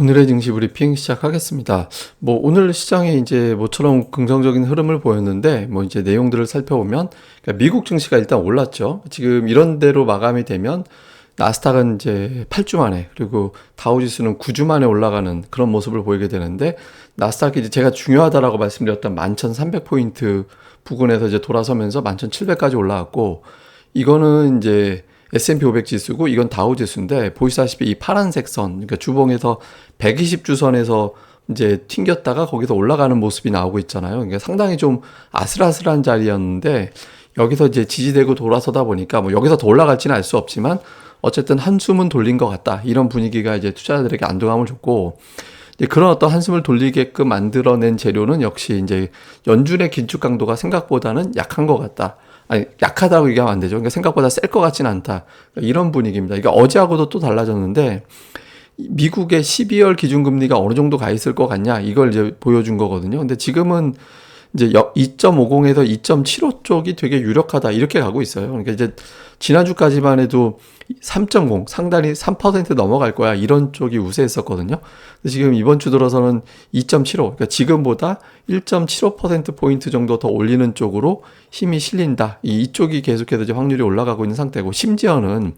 오늘의 증시 브리핑 시작하겠습니다. 오늘 시장에 이제 모처럼 긍정적인 흐름을 보였는데, 이제 내용들을 살펴보면, 그러니까 미국 증시가 일단 올랐죠. 지금 이런 대로 마감이 되면, 나스닥은 이제 8주 만에, 그리고 다우지수는 9주 만에 올라가는 그런 모습을 보이게 되는데, 나스닥이 이제 제가 중요하다라고 말씀드렸던 11,300포인트 부근에서 이제 돌아서면서 11,700까지 올라왔고, 이거는 이제 S&P 500 지수고 이건 다우 지수인데 보시다시피 이 파란색 선, 그러니까 주봉에서 120주선에서 이제 튕겼다가 거기서 올라가는 모습이 나오고 있잖아요. 그러니까 상당히 좀 아슬아슬한 자리였는데 여기서 이제 지지되고 돌아서다 보니까 여기서 더 올라갈지는 알 수 없지만 어쨌든 한숨은 돌린 것 같다. 이런 분위기가 이제 투자자들에게 안도감을 줬고 이제 그런 어떤 한숨을 돌리게끔 만들어낸 재료는 역시 이제 연준의 긴축 강도가 생각보다는 약한 것 같다. 아니, 약하다고 얘기하면 안 되죠. 그러니까 생각보다 셀 것 같지는 않다. 그러니까 이런 분위기입니다. 그러니까 어제하고도 또 달라졌는데, 미국의 12월 기준금리가 어느 정도 가 있을 것 같냐, 이걸 이제 보여준 거거든요. 근데 지금은 이제 2.50에서 2.75 쪽이 되게 유력하다, 이렇게 가고 있어요. 그러니까 이제 지난주까지만 해도 3.0, 상당히 3% 넘어갈 거야, 이런 쪽이 우세했었거든요. 근데 지금 이번 주 들어서는 2.75, 그러니까 지금보다 1.75%포인트 정도 더 올리는 쪽으로 힘이 실린다. 이쪽이 계속해서 이제 확률이 올라가고 있는 상태고, 심지어는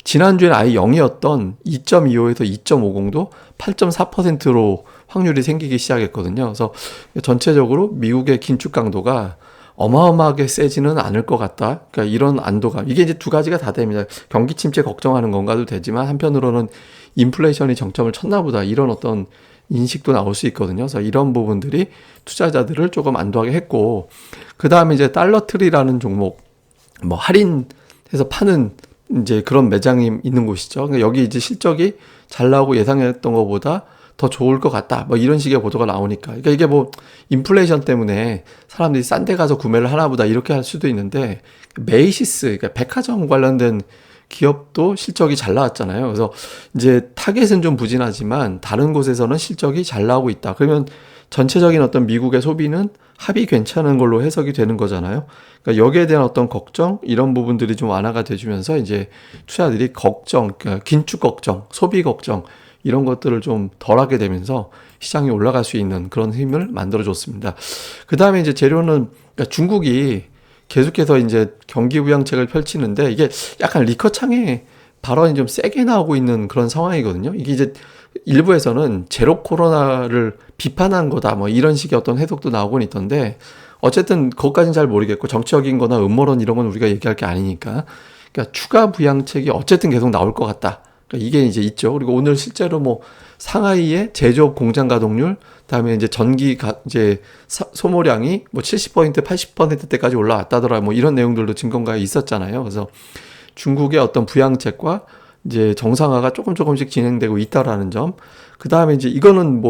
지난주에는 아예 0이었던 2.25에서 2.50도 8.4%로 확률이 생기기 시작했거든요. 그래서 전체적으로 미국의 긴축 강도가 어마어마하게 세지는 않을 것 같다. 그러니까 이런 안도감. 이게 이제 두 가지가 다 됩니다. 경기 침체 걱정하는 건가도 되지만 한편으로는 인플레이션이 정점을 쳤나 보다. 이런 어떤 인식도 나올 수 있거든요. 그래서 이런 부분들이 투자자들을 조금 안도하게 했고, 그 다음에 이제 달러트리라는 종목, 할인해서 파는 이제 그런 매장이 있는 곳이죠. 그러니까 여기 이제 실적이 잘 나오고 예상했던 것보다 더 좋을 것 같다. 이런 식의 보도가 나오니까. 그러니까 이게 인플레이션 때문에 사람들이 싼 데 가서 구매를 하나 보다 이렇게 할 수도 있는데, 메이시스, 그러니까 백화점 관련된 기업도 실적이 잘 나왔잖아요. 그래서 이제 타겟은 좀 부진하지만 다른 곳에서는 실적이 잘 나오고 있다. 그러면 전체적인 어떤 미국의 소비는 합이 괜찮은 걸로 해석이 되는 거잖아요. 그러니까 여기에 대한 어떤 걱정, 이런 부분들이 좀 완화가 돼주면서 이제 투자들이 걱정, 그러니까 긴축 걱정, 소비 걱정, 이런 것들을 좀 덜하게 되면서 시장이 올라갈 수 있는 그런 힘을 만들어줬습니다. 그 다음에 이제 재료는, 그러니까 중국이 계속해서 이제 경기 부양책을 펼치는데 이게 약간 리커창의 발언이 좀 세게 나오고 있는 그런 상황이거든요. 이게 이제 일부에서는 제로 코로나를 비판한 거다, 이런 식의 어떤 해석도 나오곤 있던데, 어쨌든 그것까지는 잘 모르겠고, 정치적인 거나 음모론 이런 건 우리가 얘기할 게 아니니까. 그러니까 추가 부양책이 어쨌든 계속 나올 것 같다. 그러니까 이게 이제 있죠. 그리고 오늘 실제로 상하이의 제조업 공장 가동률, 그다음에 이제 이제 소모량이 70% 80%대까지 올라왔다더라, 이런 내용들도 증권가에 있었잖아요. 그래서 중국의 어떤 부양책과 이제 정상화가 조금씩 진행되고 있다라는 점. 그 다음에 이제 이거는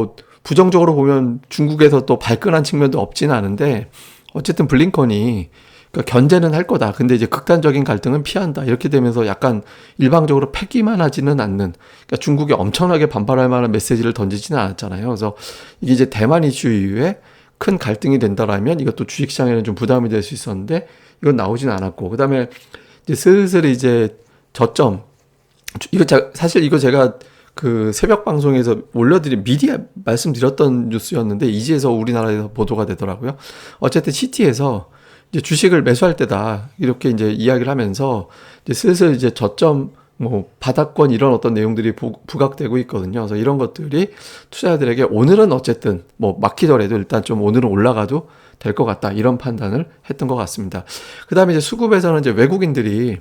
부정적으로 보면 중국에서 또 발끈한 측면도 없지는 않은데, 어쨌든 블링컨이 그러니까 견제는 할 거다. 근데 이제 극단적인 갈등은 피한다. 이렇게 되면서 약간 일방적으로 패기만 하지는 않는, 그러니까 중국이 엄청나게 반발할 만한 메시지를 던지지는 않았잖아요. 그래서 이게 이제 대만 이슈 이후에 큰 갈등이 된다라면 이것도 주식시장에는 좀 부담이 될 수 있었는데, 이건 나오지는 않았고, 그 다음에 이제 슬슬 이제 저점, 사실 이거 제가 그 새벽 방송에서 미리 말씀드렸던 뉴스였는데, 이제서 우리나라에서 보도가 되더라고요. 어쨌든 시티에서 이제 주식을 매수할 때다, 이렇게 이제 이야기를 하면서 이제 슬슬 이제 저점, 바닥권 이런 어떤 내용들이 부각되고 있거든요. 그래서 이런 것들이 투자자들에게 오늘은 어쨌든 막히더라도 일단 좀 오늘은 올라가도 될 것 같다, 이런 판단을 했던 것 같습니다. 그 다음에 이제 수급에서는 이제 외국인들이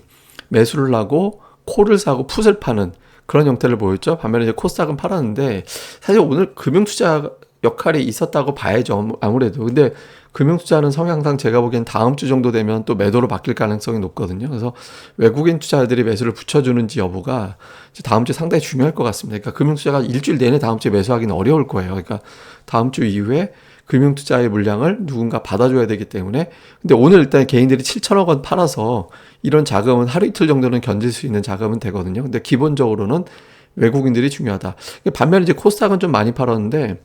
매수를 하고 콜을 사고 풋을 파는 그런 형태를 보였죠. 반면에 이제 코스닥은 팔았는데, 사실 오늘 금융투자 역할이 있었다고 봐야죠, 아무래도. 근데 금융투자는 성향상 제가 보기엔 다음 주 정도 되면 또 매도로 바뀔 가능성이 높거든요. 그래서 외국인 투자자들이 매수를 붙여주는지 여부가 다음 주에 상당히 중요할 것 같습니다. 그러니까 금융투자가 일주일 내내 다음 주에 매수하기는 어려울 거예요. 그러니까 다음 주 이후에 금융투자의 물량을 누군가 받아줘야 되기 때문에. 근데 오늘 일단 개인들이 7천억 원 팔아서 이런 자금은 하루 이틀 정도는 견딜 수 있는 자금은 되거든요. 근데 기본적으로는 외국인들이 중요하다. 반면에 이제 코스닥은 좀 많이 팔았는데,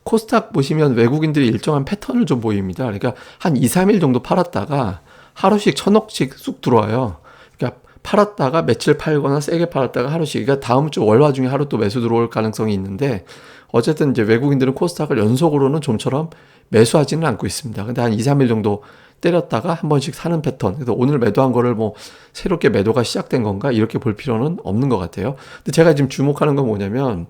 코스닥 보시면 외국인들이 일정한 패턴을 좀 보입니다. 그러니까 한 2, 3일 정도 팔았다가 하루씩 1,000억씩 쑥 들어와요. 그러니까 팔았다가 며칠 팔거나 세게 팔았다가 하루씩, 그러니까 다음 주 월화 중에 하루 또 매수 들어올 가능성이 있는데, 어쨌든 이제 외국인들은 코스닥을 연속으로는 좀처럼 매수하지는 않고 있습니다. 근데 한 2, 3일 정도 때렸다가 한 번씩 사는 패턴. 그래서 오늘 매도한 거를 뭐 새롭게 매도가 시작된 건가 이렇게 볼 필요는 없는 것 같아요. 근데 제가 지금 주목하는 건 뭐냐면,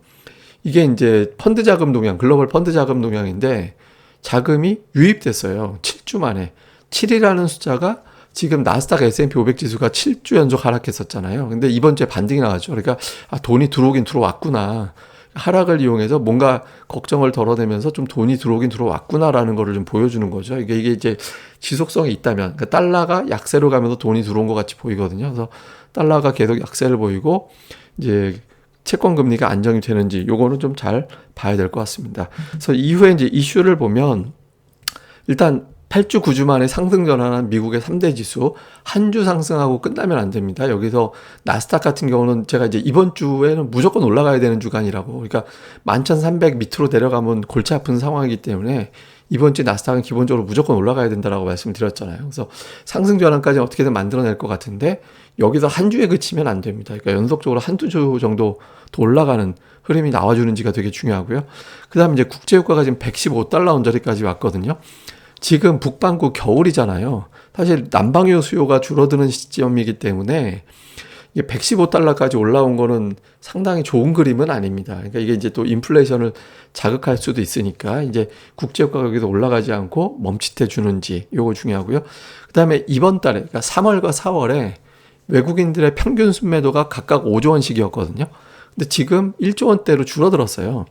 이게 이제 펀드 자금 동향, 글로벌 펀드 자금 동향인데, 자금이 유입됐어요. 7주 만에. 7이라는 숫자가 지금 나스닥 S&P 500 지수가 7주 연속 하락했었잖아요. 근데 이번 주에 반등이 나왔죠. 그러니까 돈이 들어오긴 들어왔구나. 하락을 이용해서 뭔가 걱정을 덜어내면서 좀 돈이 들어오긴 들어왔구나라는 거를 좀 보여주는 거죠. 이게 이제 지속성이 있다면, 그러니까 달러가 약세로 가면서 돈이 들어온 것 같이 보이거든요. 그래서 달러가 계속 약세를 보이고 이제 채권 금리가 안정이 되는지 요거는 좀 잘 봐야 될 것 같습니다. 그래서 이후에 이제 이슈를 보면, 일단 8주 9주 만에 상승 전환한 미국의 3대 지수 한 주 상승하고 끝나면 안 됩니다. 여기서 나스닥 같은 경우는 제가 이제 이번 주에는 무조건 올라가야 되는 주간이라고, 그러니까 11,300 밑으로 내려가면 골치 아픈 상황이기 때문에 이번 주 나스닥은 기본적으로 무조건 올라가야 된다라고 말씀드렸잖아요. 그래서 상승 전환까지 어떻게든 만들어낼 것 같은데, 여기서 한 주에 그치면 안 됩니다. 그러니까 연속적으로 한두 주 정도 더 올라가는 흐름이 나와주는지가 되게 중요하고요. 그 다음에 이제 국제유가가 지금 115달러 언저리까지 왔거든요. 지금 북반구 겨울이잖아요. 사실 난방유 수요가 줄어드는 시점이기 때문에 이게 115달러까지 올라온 거는 상당히 좋은 그림은 아닙니다. 그러니까 이게 이제 또 인플레이션을 자극할 수도 있으니까 이제 국제유가가 여기서 올라가지 않고 멈칫해 주는지 요거 중요하고요. 그다음에 이번 달에, 그러니까 3월과 4월에 외국인들의 평균 순매도가 각각 5조 원씩이었거든요. 근데 지금 1조 원대로 줄어들었어요.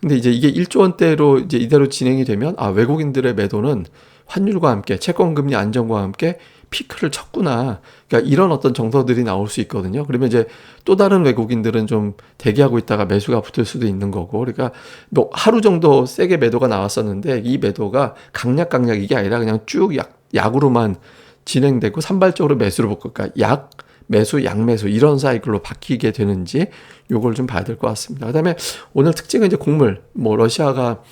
근데 이제 이게 1조 원대로 이제 이대로 진행이 되면, 외국인들의 매도는 환율과 함께 채권 금리 안정과 함께 피크를 쳤구나. 그러니까 이런 어떤 정서들이 나올 수 있거든요. 그러면 이제 또 다른 외국인들은 좀 대기하고 있다가 매수가 붙을 수도 있는 거고. 그러니까 뭐 하루 정도 세게 매도가 나왔었는데, 이 매도가 강약 이게 아니라 그냥 쭉 약으로만 진행되고 산발적으로 매수를 붙고, 그러니까 약 매수, 양매수 이런 사이클로 바뀌게 되는지 요걸 좀 봐야 될 것 같습니다. 그다음에 오늘 특징은 이제 곡물, 뭐 러시아가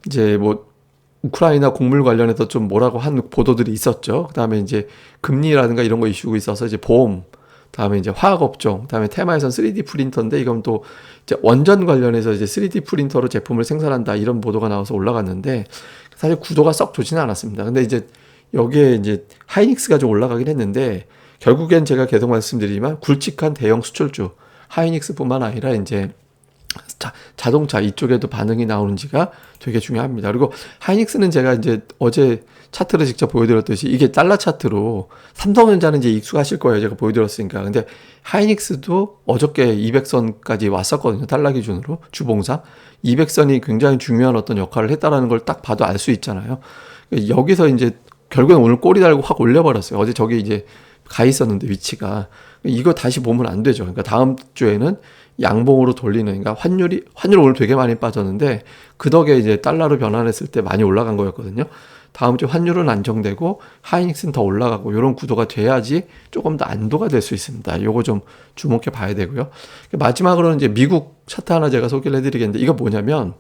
이제 뭐 우크라이나 곡물 관련해서 좀 뭐라고 한 보도들이 있었죠. 그다음에 이제 금리라든가 이런 거 이슈가 있어서 이제 보험, 다음에 이제 화학업종, 다음에 테마에선 3D 프린터인데, 이건 또 이제 원전 관련해서 이제 3D 프린터로 제품을 생산한다 이런 보도가 나와서 올라갔는데, 사실 구도가 썩 좋지는 않았습니다. 근데 이제 여기에 이제 하이닉스가 좀 올라가긴 했는데, 결국엔 제가 계속 말씀드리지만 굵직한 대형 수출주 하이닉스뿐만 아니라 이제 자동차 이쪽에도 반응이 나오는지가 되게 중요합니다. 그리고 하이닉스는 제가 이제 어제 차트를 직접 보여드렸듯이 이게 달러 차트로, 삼성전자는 이제 익숙하실 거예요. 제가 보여드렸으니까. 근데 하이닉스도 어저께 200선까지 왔었거든요. 달러 기준으로 주봉상 200선이 굉장히 중요한 어떤 역할을 했다라는 걸 딱 봐도 알 수 있잖아요. 여기서 이제 결국엔 오늘 꼬리 달고 확 올려버렸어요. 어제 저기 이제 가 있었는데 위치가, 이거 다시 보면 안 되죠. 그러니까 다음 주에는 양봉으로 돌리는, 그러니까 환율 오늘 되게 많이 빠졌는데 그 덕에 이제 달러로 변환했을 때 많이 올라간 거였거든요. 다음 주 환율은 안정되고 하이닉스는 더 올라가고 이런 구도가 돼야지 조금 더 안도가 될 수 있습니다. 요거 좀 주목해 봐야 되고요. 마지막으로는 이제 미국 차트 하나 제가 소개를 해드리겠는데, 이거 뭐냐면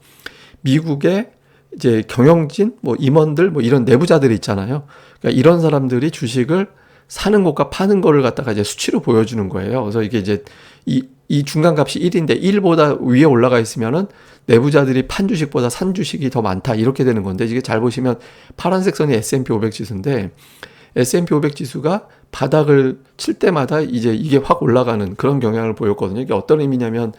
미국의 이제 경영진, 뭐 임원들, 뭐 이런 내부자들이 있잖아요. 그러니까 이런 사람들이 주식을 사는 것과 파는 거를 갖다가 이제 수치로 보여주는 거예요. 그래서 이게 이제 이 중간값이 1인데 1보다 위에 올라가 있으면은 내부자들이 판 주식보다 산 주식이 더 많다 이렇게 되는 건데, 이게 잘 보시면 파란색 선이 S&P 500 지수인데, S&P 500 지수가 바닥을 칠 때마다 이제 이게 확 올라가는 그런 경향을 보였거든요. 이게 어떤 의미냐면,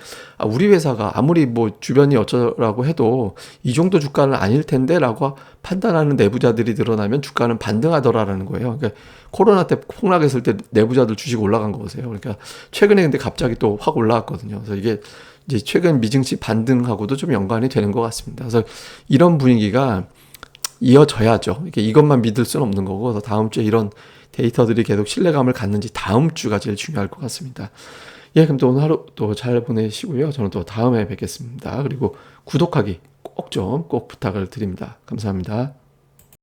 우리 회사가 아무리 뭐 주변이 어쩌라고 해도 이 정도 주가는 아닐 텐데 라고 판단하는 내부자들이 늘어나면 주가는 반등하더라라는 거예요. 그러니까 코로나 때 폭락했을 때 내부자들 주식 올라간 거 보세요. 그러니까 최근에 근데 갑자기 또 확 올라왔거든요. 그래서 이게 이제 최근 미증시 반등하고도 좀 연관이 되는 것 같습니다. 그래서 이런 분위기가 이어져야죠. 이것만 믿을 수는 없는 거고, 그래서 다음 주에 이런 데이터들이 계속 신뢰감을 갖는지 다음 주가 제일 중요할 것 같습니다. 예, 그럼 또 오늘 하루 또 잘 보내시고요. 저는 또 다음에 뵙겠습니다. 그리고 구독하기 꼭 부탁을 드립니다. 감사합니다.